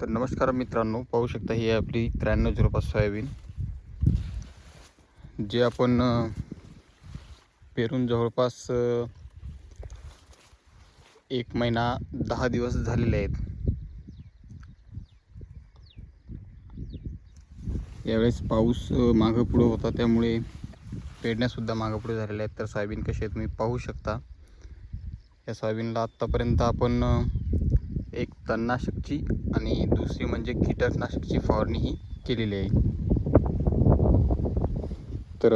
तर नमस्कार मित्रांनो, पाहू शकता ही आपली 9305 सोयाबीन जे आपण पेरून जवळपास 1 महिना 10 दिवस झालेले आहेत. यावेळेस पाऊस मागं पुढं होता, त्यामुळे पेरण्यासुद्धा मागं पुढे झालेल्या आहेत. तर सोयाबीन कशी आहे तुम्ही पाहू शकता. या सोयाबीनला आत्तापर्यंत आपण एक तणनाशकची आणि दुसरी म्हणजे कीटकनाशकची फवारणीही केलेली आहे. तर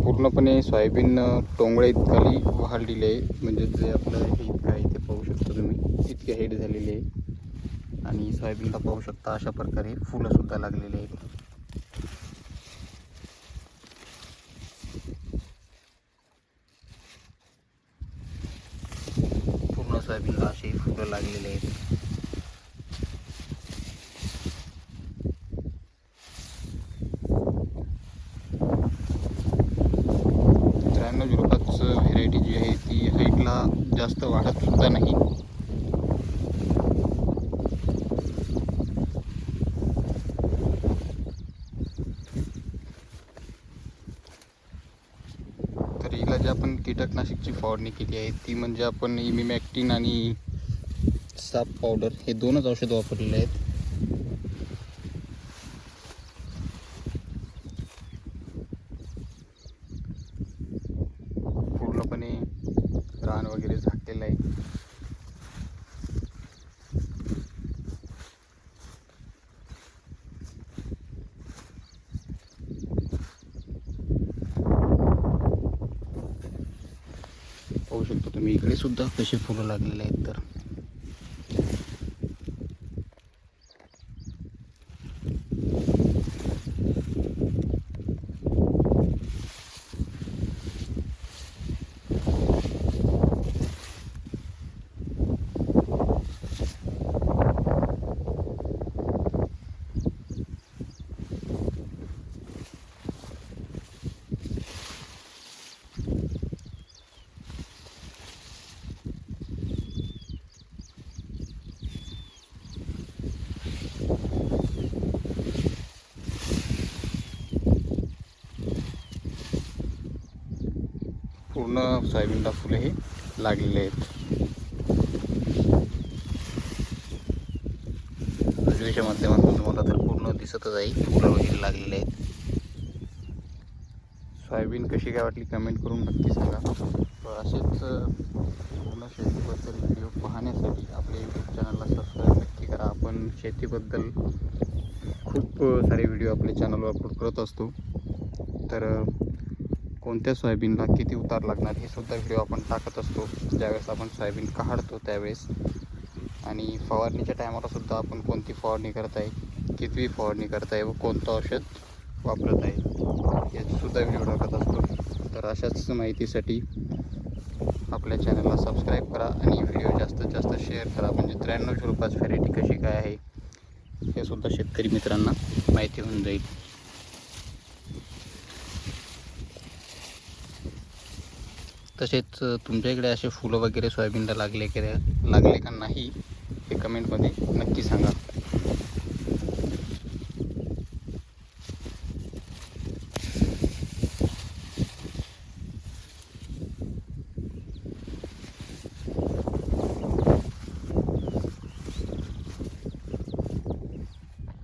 पूर्णपणे सोयाबीन टोंगळ्या इतकाली वाढलेली आहे, म्हणजे जे आपलं हे इतकं आहे ते पाहू शकता तुम्ही, इतके हाईट झालेली आहे. आणि सोयाबीनला पाहू शकता अशा प्रकारे फुलंसुद्धा लागलेली आहेत. पूर्ण सोयाबीनला अशी फुलं लागलेली आहेत. व्हेरायटी जी आहे ती हाईटला जास्त वाढत सुद्धा नाही. तर हिला जे आपण कीटकनाशकची फवारणी केली आहे ती म्हणजे आपण इमिमॅक्टिन आणि साप पावडर हे दोनच औषध वापरलेले आहेत. पूर्णपणे रान वगैरे झाकलेलं आहे. पाहू शकता तुम्ही इकडे सुद्धा कसे फुलं लागलेले आहेत. तर पूर्ण सोयाबीनला फुले हे लागलेले आहेत. व्हिडिओच्या माध्यमातून तुम्हाला तर पूर्ण दिसतच आहे, फुलं वगैरे लागलेले आहेत. सोयाबीन कशी काय वाटली कमेंट करून नक्की सांगा. असेच पूर्ण शेतीबद्दल व्हिडिओ पाहण्यासाठी आपल्या यूट्यूब चॅनलला सबस्क्राईब नक्की करा. आपण शेतीबद्दल खूप सारे व्हिडिओ आपल्या चॅनलवर अपलोड करत असतो. तर कोणत्या सोयाबीनला किती उतार लागणार हे सुद्धा व्हिडिओ आपण टाकत असतो, ज्यावेळेस आपण सोयाबीन काढतो त्यावेळेस. आणि फवारणीच्या टायमाला सुद्धा आपण कोणती फवारणी करत आहे, किती फवारणी करत आहे व कोणतं औषध वापरत आहे याची सुद्धा व्हिडिओ टाकत असतो. तर अशाच माहितीसाठी आपल्या चॅनलला सबस्क्राईब करा आणि व्हिडिओ जास्तीत जास्त शेअर करा, म्हणजे 9305 व्हरायटी कशी काय आहे हे सुद्धा शेतकरी मित्रांना माहिती होऊन जाईल. तसेच तुमच्या इकडे असे फुलं वगैरे सोयाबीनला लागले का नाही हे कमेंटमध्ये नक्की सांगा.